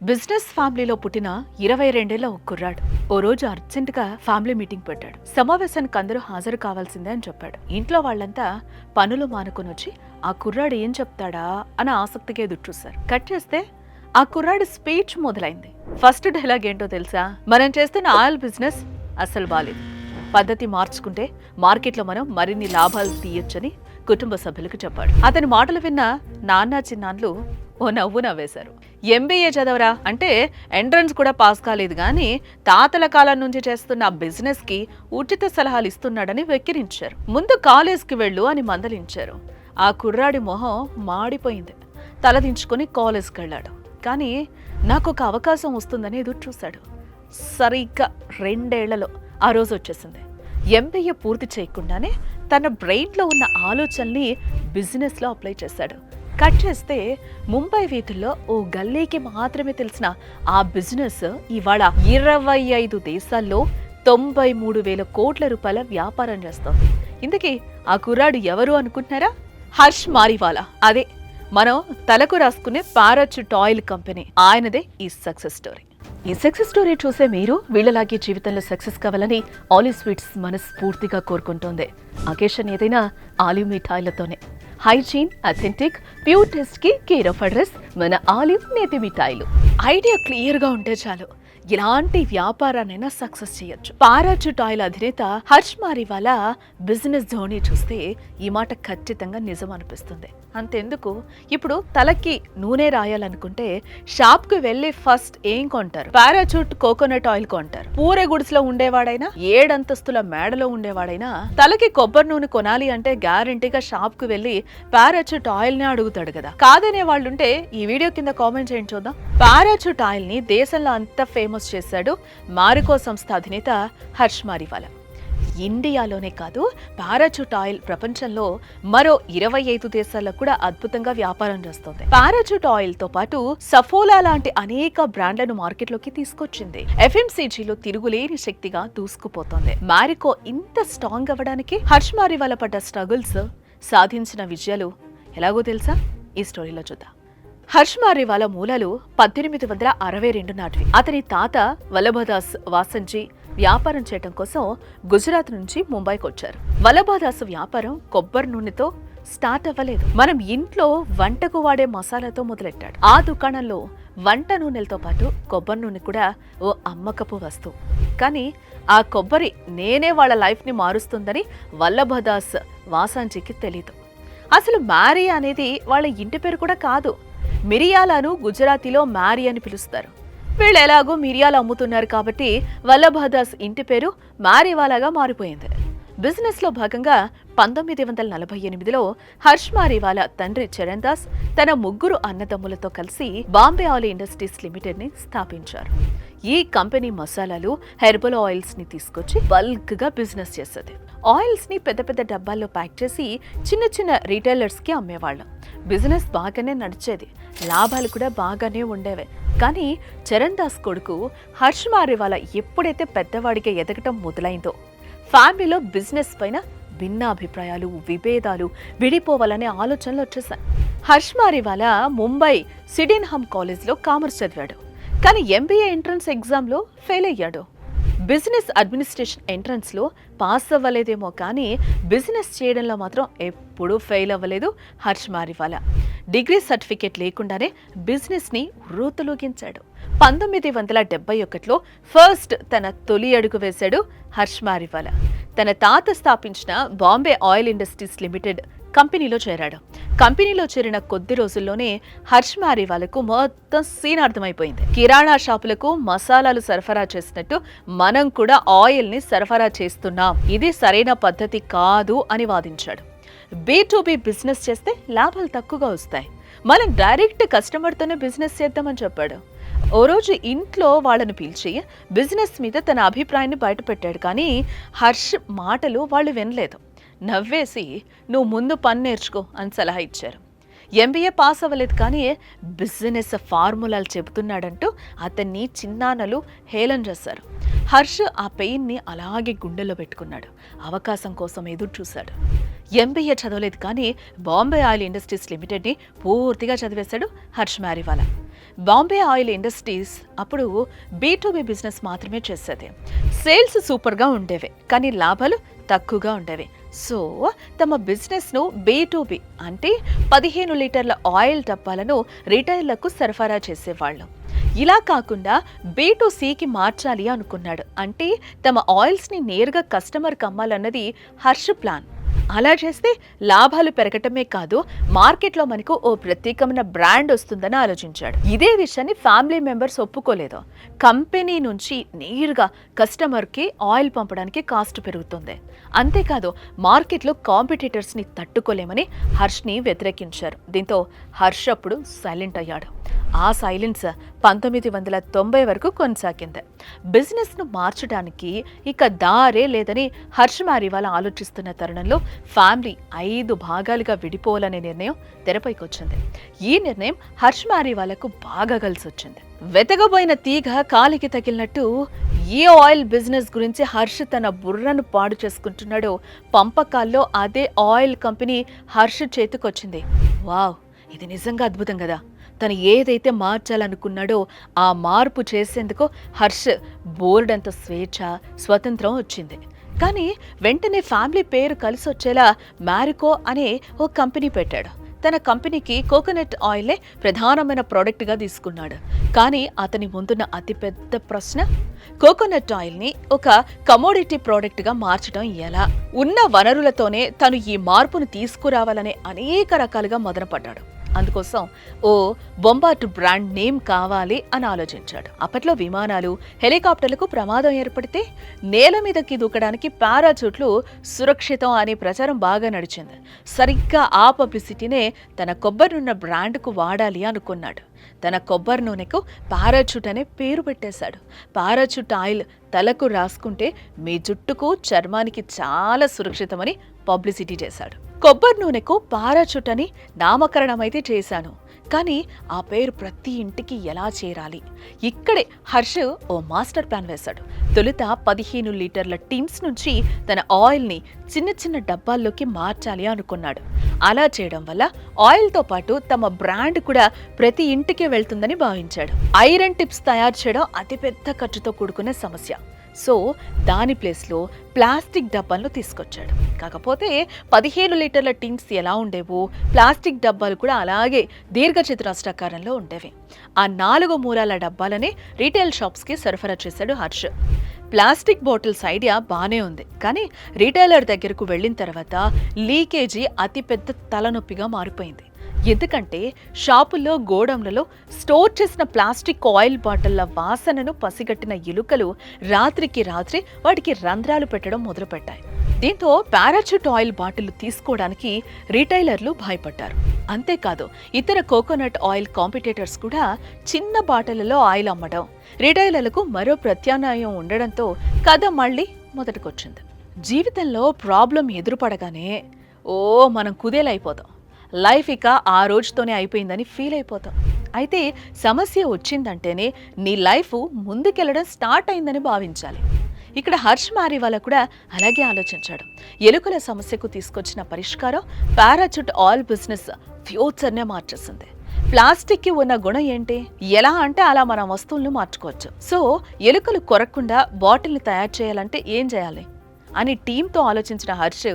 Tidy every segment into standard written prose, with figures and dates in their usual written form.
Business ఫ్యామిలీలో పుట్టిన 22 ఒక కుర్రాడు ఓ రోజు అర్జెంటుగా ఫ్యామిలీ మీటింగ్ పెట్టాడు. సమావేశానికి అందరూ హాజరు కావాల్సిందే అని చెప్పాడు. ఇంట్లో వాళ్ళంతా పనులు మానుకొని వచ్చి ఆ కుర్రాడు ఏం చెప్తాడా అని ఆసక్తిగా ఎదురు చూశారు. కట్ చేస్తే ఆ కుర్రాడు స్పీచ్ మొదలైంది. ఫస్ట్ డైలాగ్ ఏంటో తెలుసా? మనం చేస్తున్న ఆయిల్ బిజినెస్ అస్సలు బాలేదు, పద్ధతి మార్చుకుంటే మార్కెట్లో మనం మరిన్ని లాభాలు తీయొచ్చని కుటుంబ సభ్యులకు చెప్పాడు. అతని మాటలు విన్న నాన్న చిన్నాన్లు ఓ నవ్వు నవ్వేశారు. ఎంబీఏ చదవరా అంటే ఎంట్రన్స్ కూడా పాస్ కాలేదు గాని తాతల కాలం నుంచి చేస్తున్న బిజినెస్ కి ఉచిత సలహాలు ఇస్తున్నాడని వెక్కిరించారు. ముందు కాలేజ్కి వెళ్ళు అని మందలించారు. ఆ కుర్రాడి మొహం మాడిపోయింది. తలదించుకుని కాలేజ్కి వెళ్ళాడు. కానీ నాకు ఒక అవకాశం వస్తుందని ఎదురు చూశాడు. సరిగ్గా 2 ఏళ్లలో ఆ రోజు వచ్చేసింది. ఎంబీఏ పూర్తి చేయకుండానే తన బ్రెయిన్లో ఉన్న ఆలోచనల్ని బిజినెస్లో అప్లై చేశాడు. కట్ చేస్తే ముంబై వీధుల్లో ఓ గల్లీకి మాత్రమే తెలిసిన ఆ బిజినెస్ ఇవాళ 25 దేశాల్లో 93,000 కోట్ల రూపాయల వ్యాపారం చేస్తోంది. ఇందుకే ఆ కుర్రాడు ఎవరు అనుకుంటున్నారా? హర్ష్ మారీవాలా. అదే మనం తలకు రాసుకునే పారాచూట్ ఆయిల్ కంపెనీ. ఆయనదే ఈ సక్సెస్ స్టోరీ. ఈ సక్సెస్ స్టోరీ చూసే మీరు వీళ్ళలాగే జీవితంలో సక్సెస్ కావాలని ఆలివ్ స్వీట్స్ మనస్ఫూర్తిగా కోరుకుంటోంది. అకేషన్ ఏదైనా ఆలివ్ మిఠాయిలతోనే. హైజీన్, అథెంటిక్, ప్యూర్ టేస్ట్ కి కేర్ ఆఫ్ అడ్రస్ మన ఆలివ్ నేతి మిఠాయిలు. ఐడియా క్లియర్ గా ఉంటే చాలు, ఎలాంటి వ్యాపారాన్నైనా సక్సెస్ చేయొచ్చు. పారాచూట్ ఆయిల్ అధినేత హర్ష్ మారీవాలా బిజినెస్ జర్నీ చూస్తే ఈ మాట ఖచ్చితంగా నిజం అనిపిస్తుంది. అంతెందుకు, ఇప్పుడు తలకి నూనె రాయాలనుకుంటే షాప్ కు వెళ్లి ఫస్ట్ ఏం కొంటారు? పారాచూట్ కోకోనట్ ఆయిల్ కొంటారు. పూరే గుడిసెలో ఉండేవాడైనా 7 అంతస్తుల మేడలో ఉండేవాడైనా తలకి కొబ్బరి నూనె కొనాలి అంటే గ్యారంటీగా షాప్ కు వెళ్లి పారాచూట్ ఆయిల్ ని అడుగుతాడు కదా. కాదనే వాళ్ళుంటే ఈ వీడియో కింద కామెంట్ చేయండి చూద్దాం. పారాచూట్ ఆయిల్ ని దేశంలో అంత ఫేమస్ చేశాడు మారికో సంస్థ అధినేత హర్ష్ మారీవాలా. ఇండియాలోనే కాదు, పారాచూట్ ఆయిల్ ప్రపంచంలో మరో 25 దేశాల్లో కూడా అద్భుతంగా వ్యాపారం చేస్తోంది. పారాచూట్ ఆయిల్ తో పాటు సఫోలా లాంటి అనేక బ్రాండ్లను మార్కెట్లోకి తీసుకొచ్చింది. ఎఫ్ఎంసీజీలో తిరుగులేని శక్తిగా దూసుకుపోతోంది. మారికో ఇంత స్ట్రాంగ్ అవ్వడానికి హర్ష్ మారీవాలా పడ్డ స్ట్రగుల్స్, సాధించిన విజయాలు ఎలాగో తెలుసా? ఈ స్టోరీలో చూద్దాం. హర్ష్ మారీవాలా మూలాలు 1862 నాటివి. అతని తాత వల్లభదాస్ వాసంజీ వ్యాపారం చేయడం కోసం గుజరాత్ నుంచి ముంబైకి వచ్చారు. వల్లభదాస్ వ్యాపారం కొబ్బరి నూనెతో స్టార్ట్ అవ్వలేదు. మనం ఇంట్లో వంటకు వాడే మసాలాతో మొదలెట్టాడు. ఆ దుకాణంలో వంట నూనెలతో పాటు కొబ్బరి నూనె కూడా ఓ అమ్మకపు వస్తువు. కానీ ఆ కొబ్బరి నేనే వాళ్ళ లైఫ్ ని మారుస్తుందని వల్లభదాస్ వాసంజీకి తెలీదు. అసలు మ్యారీ అనేది వాళ్ళ ఇంటి పేరు కూడా కాదు. మిరియాలను గుజరాతీలో మ్యారీ అని పిలుస్తారు. వీళ్ళు ఎలాగో మిరియాలు అమ్ముతున్నారు కాబట్టి వల్లభదాస్ ఇంటి పేరు మారీవాలాగా మారిపోయింది. బిజినెస్ లో భాగంగా 1948లో హర్ష్ మారీవాలా తండ్రి చరణ్ దాస్ తన 3 అన్నదమ్ములతో కలిసి బాంబే ఆయిల్ ఇండస్ట్రీస్ లిమిటెడ్ ని స్థాపించారు. ఈ కంపెనీ మసాలాలు, హెర్బల్ ఆయిల్స్ ని తీసుకొచ్చి బల్క్ గా బిజినెస్ చేసేది. ఆయిల్స్ ని పెద్ద పెద్ద డబ్బాల్లో ప్యాక్ చేసి చిన్న చిన్న రీటైలర్స్ కి అమ్మేవాళ్ళం. బిజినెస్ బాగానే నడిచేది, లాభాలు కూడా బాగానే ఉండేవే. కానీ చరణ్ దాస్ కొడుకు హర్ష్ మారీవాలా ఎప్పుడైతే పెద్దవాడిగా ఎదగటం మొదలైందో ఫ్యామిలీలో బిజినెస్ పైన భిన్న అభిప్రాయాలు, విభేదాలు, విడిపోవాలనే ఆలోచనలు వచ్చేసాయి. హర్ష్ మారీవాలా ముంబై సిడెన్హమ్ కాలేజ్లో కామర్స్ చదివాడు. కానీ ఎంబీఏ ఎంట్రన్స్ ఎగ్జామ్లో ఫెయిల్ అయ్యాడు. బిజినెస్ అడ్మినిస్ట్రేషన్ ఎంట్రన్స్ లో పాస్ అవ్వలేదేమో కానీ బిజినెస్ చేయడంలో మాత్రం ఎప్పుడూ ఫెయిల్ అవ్వలేదు హర్ష్ మారీవాలా. డిగ్రీ సర్టిఫికేట్ లేకుండానే బిజినెస్ ని రూతులూగించాడు. 1971లో ఫస్ట్ తన తొలి అడుగు వేశాడు హర్ష్ మారీవాలా. తన తాత స్థాపించిన బాంబే ఆయిల్ ఇండస్ట్రీస్ లిమిటెడ్ కంపెనీలో చేరాడు. కంపెనీలో చేరిన కొద్ది రోజుల్లోనే హర్ష్ మారీవాలాకు మొత్తం సీన్ అర్థమైపోయింది. కిరాణా షాపులకు మసాలాలు సరఫరా చేసినట్టు మనం కూడా ఆయిల్ ని సరఫరా చేస్తున్నాం, ఇది సరైన పద్ధతి కాదు అని వాదించాడు. B2B బిజినెస్ చేస్తే లాభాలు తక్కువగా వస్తాయి, మనం డైరెక్ట్ కస్టమర్తోనే బిజినెస్ చేద్దామని చెప్పాడు. ఓ రోజు ఇంట్లో వాళ్ళను పిలిచి బిజినెస్ మీద తన అభిప్రాయాన్ని బయటపెట్టాడు. కానీ హర్ష్ మాటలు వాళ్ళు వినలేదు. నవ్వేసి నువ్వు ముందు పని నేర్చుకో అని సలహా ఇచ్చారు. ఎంబీఏ పాస్ అవ్వలేదు కానీ బిజినెస్ ఫార్ములాలు చెబుతున్నాడంటూ అతన్ని చిన్నాన్నలు హేళన చేశారు. హర్ష్ ఆ పెయిన్ని అలాగే గుండెల్లో పెట్టుకున్నాడు. అవకాశం కోసం ఎదురు చూశాడు. ఎంబీఏ చదవలేదు కానీ బాంబే ఆయిల్ ఇండస్ట్రీస్ లిమిటెడ్ని పూర్తిగా చదివేశాడు హర్ష్ మారీవాలా. బాంబే ఆయిల్ ఇండస్ట్రీస్ అప్పుడు B2B బిజినెస్ మాత్రమే చేసేది. సేల్స్ సూపర్గా ఉండేవి, కానీ లాభాలు తక్కువగా ఉండేవి. సో తమ బిజినెస్ను B2B అంటే 15 లీటర్ల ఆయిల్ డబ్బాలను రిటైలర్లకు సరఫరా చేసేవాళ్ళు. ఇలా కాకుండా B2Cకి మార్చాలి అనుకున్నాడు. అంటే తమ ఆయిల్స్ని నేరుగా కస్టమర్కి అమ్మాలన్నది హర్ష్ ప్లాన్. అలా చేస్తే లాభాలు పెరగటమే కాదు, మార్కెట్లో మనకు ఓ ప్రత్యేకమైన బ్రాండ్ వస్తుందని ఆలోచించాడు. ఇదే విషయాన్ని ఫ్యామిలీ మెంబర్స్ ఒప్పుకోలేదు. కంపెనీ నుంచి నేరుగా కస్టమర్కి ఆయిల్ పంపడానికి కాస్ట్ పెరుగుతుంది, అంతేకాదు మార్కెట్లో కాంపిటీటర్స్ని తట్టుకోలేమని హర్ష్ని వ్యతిరేకించారు. దీంతో హర్ష్ అప్పుడు సైలెంట్ అయ్యాడు. ఆ సైలెన్స్ 1990 వరకు కొనసాగింది. బిజినెస్ను మార్చడానికి ఇక దారే లేదని హర్ష్ మారీవాలా ఆలోచిస్తున్న తరుణంలో ఫ్యామిలీ 5 భాగాలుగా విడిపోవాలనే నిర్ణయం తెరపైకొచ్చింది. ఈ నిర్ణయం హర్ష్ మారీవాలకు బాగా కలిసొచ్చింది. వెతగబోయిన తీగ కాలికి తగిలినట్టు ఏ ఆయిల్ బిజినెస్ గురించి హర్ష్ తన బుర్రను పాడు చేసుకుంటున్నాడో పంపకాల్లో అదే ఆయిల్ కంపెనీ హర్ష్ చేతికొచ్చింది. వావ్, ఇది నిజంగా అద్భుతం కదా. తను ఏదైతే మార్చాలనుకున్నాడో ఆ మార్పు చేసేందుకు హర్ష్ బోర్డంత స్వేచ్ఛ, స్వతంత్రం వచ్చింది. కానీ వెంటనే ఫ్యామిలీ పేరు కలిసి వచ్చేలా మ్యారికో అనే ఓ కంపెనీ పెట్టాడు. తన కంపెనీకి కోకోనట్ ఆయిలే ప్రధానమైన ప్రోడక్ట్గా తీసుకున్నాడు. కానీ అతని ముందున్న అతిపెద్ద ప్రశ్న, కోకోనట్ ఆయిల్ని ఒక కమోడిటీ ప్రోడక్ట్గా మార్చడం ఎలా? ఉన్న వనరులతోనే తను ఈ మార్పును తీసుకురావాలనే అనేక రకాలుగా మొదలుపడ్డాడు. అందుకోసం ఓ బొంబార్డ్ బ్రాండ్ నేమ్ కావాలి అని ఆలోచించాడు. అప్పట్లో విమానాలు, హెలికాప్టర్లకు ప్రమాదం ఏర్పడితే నేల మీదకి దూకడానికి పారాచూట్లు సురక్షితం అనే ప్రచారం బాగా నడిచింది. సరిగ్గా ఆ పబ్లిసిటీనే తన కొబ్బరి నూనె బ్రాండ్కు వాడాలి అనుకున్నాడు. తన కొబ్బరి నూనెకు పారాచూట్ అనే పేరు పెట్టేశాడు. పారాచూట్ ఆయిల్ తలకు రాసుకుంటే మీ జుట్టుకు, చర్మానికి చాలా సురక్షితమని పబ్లిసిటీ చేశాడు. కొబ్బరి నూనెకు పారాచూట్ అని నామకరణం అయితే చేశాను, కానీ ఆ పేరు ప్రతి ఇంటికి ఎలా చేరాలి? ఇక్కడే హర్ష్ ఓ మాస్టర్ ప్లాన్ వేశాడు. తొలుత 15 లీటర్ల టిన్స్ నుంచి తన ఆయిల్ని చిన్న చిన్న డబ్బాల్లోకి మార్చాలి అనుకున్నాడు. అలా చేయడం వల్ల ఆయిల్తో పాటు తమ బ్రాండ్ కూడా ప్రతి ఇంటికి వెళ్తుందని భావించాడు. ఐరన్ టిప్స్ తయారు చేయడం అతిపెద్ద ఖర్చుతో కూడుకునే సమస్య. సో దాని ప్లేస్లో ప్లాస్టిక్ డబ్బాలను తీసుకొచ్చాడు. కాకపోతే 15 లీటర్ల టిన్స్ ఎలా ఉండేవో ప్లాస్టిక్ డబ్బాలు కూడా అలాగే దీర్ఘచతురస్రాకారంలో ఉండేవి. ఆ 4 మూలాల డబ్బాలనే రీటైల్ షాప్స్కి సరఫరా చేశాడు హర్ష్. ప్లాస్టిక్ బాటిల్స్ ఐడియా బానే ఉంది, కానీ రీటైలర్ దగ్గరకు వెళ్ళిన తర్వాత లీకేజీ అతిపెద్ద తలనొప్పిగా మారిపోయింది. ఎందుకంటే షాపుల్లో, గోడౌన్లలో స్టోర్ చేసిన ప్లాస్టిక్ ఆయిల్ బాటిళ్ల వాసనను పసిగట్టిన ఎలుకలు రాత్రికి రాత్రి వాటికి రంధ్రాలు పెట్టడం మొదలుపెట్టాయి. దీంతో పారాచూట్ ఆయిల్ బాటిళ్లు తీసుకోవడానికి రీటైలర్లు భయపడ్డారు. అంతేకాదు, ఇతర కోకోనట్ ఆయిల్ కాంపిటీటర్స్ కూడా చిన్న బాటిళ్లలో ఆయిల్ అమ్మడం, రిటైలర్లకు మరో ప్రత్యామ్నాయం ఉండడంతో కథ మళ్ళీ మొదటికొచ్చింది. జీవితంలో ప్రాబ్లం ఎదురుపడగానే మనం కుదేలైపోతాం. లైఫ్ ఇక ఆ రోజుతోనే అయిపోయిందని ఫీల్ అయిపోతాం. అయితే సమస్య వచ్చిందంటేనే నీ లైఫ్ ముందుకెళ్ళడం స్టార్ట్ అయిందని భావించాలి. ఇక్కడ హర్ష్ మారీవాలా కూడా అలాగే ఆలోచించాడు. ఎలుకల సమస్యకు తీసుకొచ్చిన పరిష్కారం పారాచూట్ ఆయిల్ బిజినెస్ ఫ్యూచర్నే మార్చేసింది. ప్లాస్టిక్కి ఉన్న గుణం ఏంటి? ఎలా అంటే అలా మన వస్తువులను మార్చుకోవచ్చు. సో ఎలుకలు కొరకుండా బాటిల్ని తయారు చేయాలంటే ఏం చేయాలి అని టీంతో ఆలోచించిన హర్ష్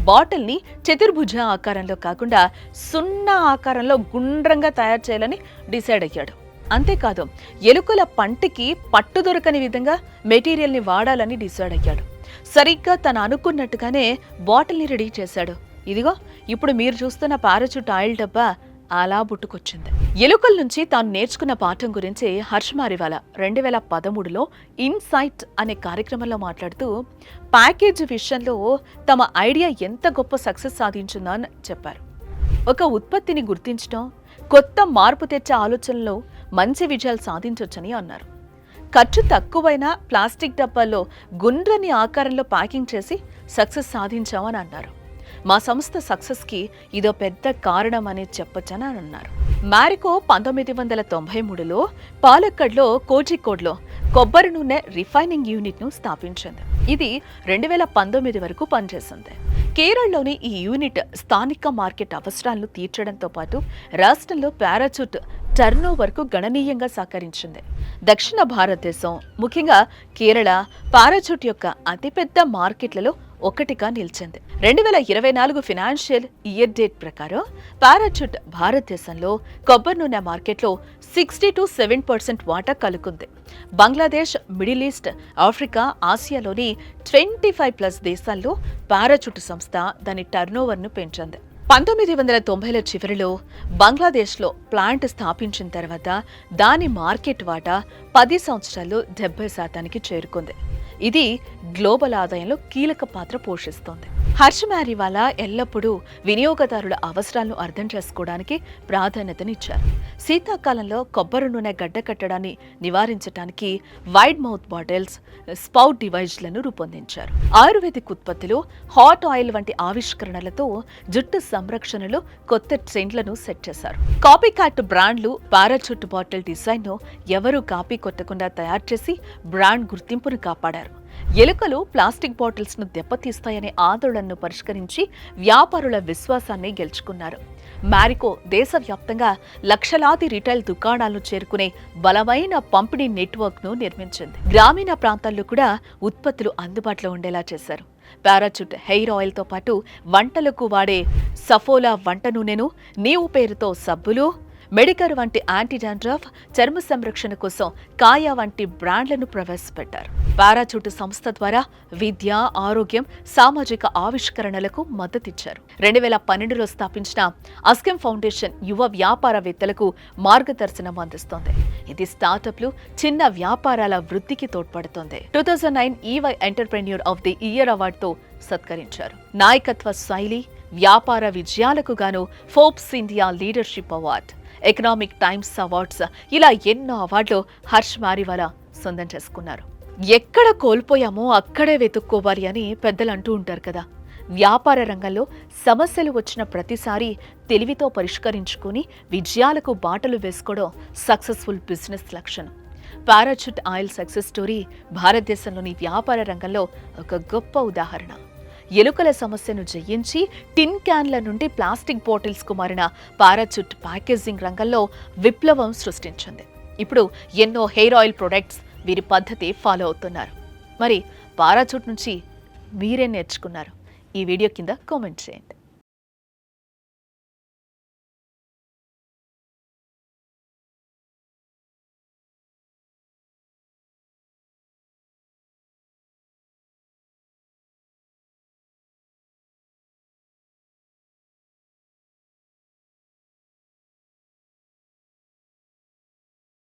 బాటిల్ని చతుర్భుజ ఆకారంలో కాకుండా సున్నా ఆకారంలో గుండ్రంగా తయారు చేయాలని డిసైడ్ అయ్యాడు. అంతేకాదు, ఎలుకల పంటికి పట్టు దొరకని విధంగా మెటీరియల్ని వాడాలని డిసైడ్ అయ్యాడు. సరిగ్గా తను అనుకున్నట్టుగానే బాటిల్ని రెడీ చేశాడు. ఇదిగో ఇప్పుడు మీరు చూస్తున్న పారాచూట్ ఆయిల్ డబ్బా అలా పుట్టుకొచ్చింది. ఎలుకల నుంచి తాను నేర్చుకున్న పాఠం గురించి హర్ష్ మారీవాలా 2013లో ఇన్సైట్ అనే కార్యక్రమంలో మాట్లాడుతూ ప్యాకేజ్ విషయంలో తమ ఐడియా ఎంత గొప్ప సక్సెస్ సాధించిందో అని చెప్పారు. ఒక ఉత్పత్తిని గుర్తించడం, కొత్త మార్పు తెచ్చే ఆలోచనలో మంచి విజయాలు సాధించవచ్చని అన్నారు. ఖర్చు తక్కువైన ప్లాస్టిక్ డబ్బాల్లో గుండ్రని ఆకారంలో ప్యాకింగ్ చేసి సక్సెస్ సాధించామని అన్నారు. మా సంస్థ సక్సెస్కి ఇదో పెద్ద కారణం అనేది చెప్పొచ్చని అన్నారు. మ్యారికో 1993లో పాలక్కడ్లో కోజికోడ్లో కొబ్బరి నూనె రిఫైనింగ్ యూనిట్ను స్థాపించింది. ఇది 2019 వరకు పనిచేసింది. కేరళలోని ఈ యూనిట్ స్థానిక మార్కెట్ అవసరాలను తీర్చడంతో పాటు రాష్ట్రంలో పారాచూట్ టర్నోవర్కు గణనీయంగా సహకరించింది. దక్షిణ భారతదేశం, ముఖ్యంగా కేరళ పారాచూట్ యొక్క అతిపెద్ద మార్కెట్లలో ఒకటిగా నిలిచింది. 2024 ఫినాన్షియల్ ఇయర్ డేట్ ప్రకారం పారాచూట్ భారతదేశంలో కొబ్బరి నూనె మార్కెట్లో 60-7% వాటా కలుగుంది. బంగ్లాదేశ్, మిడిల్ ఈస్ట్, ఆఫ్రికా, ఆసియాలోని 25+ దేశాల్లో పారాచూట్ సంస్థ దాని టర్నోవర్ను పెంచింది. 1990ల చివరిలో బంగ్లాదేశ్లో ప్లాంట్ స్థాపించిన తర్వాత దాని మార్కెట్ వాటా 10 సంవత్సరాల్లో 70%కి చేరుకుంది. ఇది గ్లోబల్ ఆదాయంలో కీలక పాత్ర పోషిస్తోంది. హర్ష్ మారీవాలా ఎల్లప్పుడూ వినియోగదారుల అవసరాలను అర్థం చేసుకోవడానికి ప్రాధాన్యతనిచ్చారు. శీతాకాలంలో కొబ్బరి నూనె గడ్డకట్టడాన్ని నివారించడానికి వైడ్ మౌత్ బాటిల్స్, స్పౌట్ డివైజ్లను రూపొందించారు. ఆయుర్వేదిక్ ఉత్పత్తులు, హాట్ ఆయిల్ వంటి ఆవిష్కరణలతో జుట్టు సంరక్షణలో కొత్త ట్రెండ్లను సెట్ చేశారు. కాపీ క్యాట్ బ్రాండ్లు పారాచూట్ బాటిల్ డిజైన్ను ఎవరూ కాపీ కొట్టకుండా తయారు చేసి బ్రాండ్ గుర్తింపును కాపాడారు. ఎలుకలు ప్లాస్టిక్ బాటిల్స్ ను దెబ్బతీస్తాయనే ఆందోళనను పరిష్కరించి వ్యాపారుల విశ్వాసాన్ని గెలుచుకున్నారు. మ్యారికో దేశవ్యాప్తంగా లక్షలాది రిటైల్ దుకాణాలను చేరుకునే బలమైన పంపిణీ నెట్వర్క్ ను నిర్మించింది. గ్రామీణ ప్రాంతాల్లో కూడా ఉత్పత్తులు అందుబాటులో ఉండేలా చేశారు. పారాచూట్ హెయిర్ ఆయిల్ తో పాటు వంటలకు వాడే సఫోలా వంట నూనెను, నీవు పేరుతో సబ్బులు, మెడికర్ వంటి యాంటీ డాండ్రఫ్, చర్మ సంరక్షణ కోసం కాయా వంటి బ్రాండ్లను ప్రవేశపెట్టారు. పారాచూట్ సంస్థ ద్వారా విద్య, ఆరోగ్యం, సామాజిక ఆవిష్కరణలకు మద్దతిచ్చారు. 2012లో స్థాపించిన అస్కెమ్ ఫౌండేషన్ యువ వ్యాపారవేత్తలకు మార్గదర్శనం అందిస్తోంది. ఇది స్టార్టప్లు, చిన్న వ్యాపారాల వృద్ధికి తోడ్పడుతోంది. 2009 EY entrepreneur of the year అవార్డుతో సత్కరించారు. నాయకత్వ శైలి, వ్యాపార విజయాలకు గాను Forbes India leadership award, Economic Times awards, ఇలా ఎన్నో అవార్డులు హర్ష్ మారీవాలా సొంతం చేసుకున్నారు. ఎక్కడ కోల్పోయామో అక్కడే వెతుక్కోవాలి అని పెద్దలు అంటూ ఉంటారు కదా. వ్యాపార రంగంలో సమస్యలు వచ్చిన ప్రతిసారి తెలివితో పరిష్కరించుకుని విజయాలకు బాటలు వేసుకోవడం సక్సెస్ఫుల్ బిజినెస్ లక్షణం. పారాచూట్ ఆయిల్ సక్సెస్ స్టోరీ భారతదేశంలోని వ్యాపార రంగంలో ఒక గొప్ప ఉదాహరణ. ఎలుకల సమస్యను జయించి టిన్ క్యాన్ల నుండి ప్లాస్టిక్ బాటిల్స్కు మారిన పారాచూట్ ప్యాకేజింగ్ రంగంలో విప్లవం సృష్టించింది. ఇప్పుడు ఎన్నో హెయిర్ ఆయిల్ ప్రొడక్ట్స్ వీరి పద్ధతి ఫాలో అవుతున్నారు. మరి పారాచూట్ నుంచి మీరేం నేర్చుకున్నారు? ఈ వీడియో కింద కామెంట్ చేయండి.